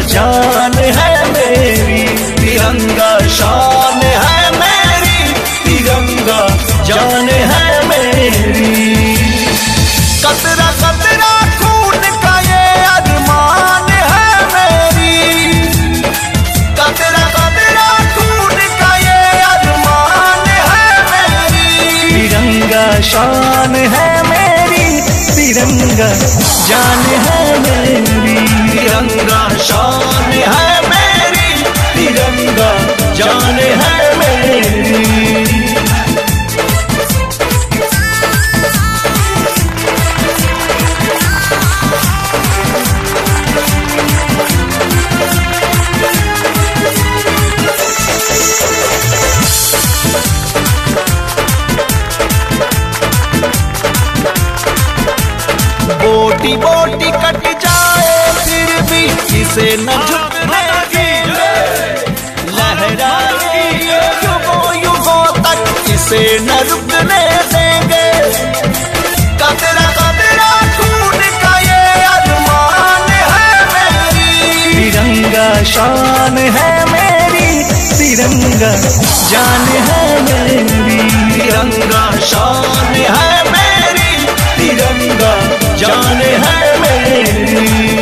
जान है मेरी, तिरंगा शान है मेरी, तिरंगा जान है मेरी। कतरा कतरा खून का ये अरमान है मेरी, कतरा कतरा खून का ये अरमान है मेरी। तिरंगा शान है मेरी, तिरंगा जान है मेरी, तिरंगा शान है मेरी, तिरंगा जान है मेरी। बोटी बोटी कट जाए फिर भी इसे न झुकने देंगे, लहराए युगों युगों तक इसे न रुकने देंगे। कतरा कतरा खून का ये अरमान है मेरी, तिरंगा शान है मेरी, तिरंगा जान है मेरी, तिरंगा शान है मेरी, तिरंगा जान है मेरी।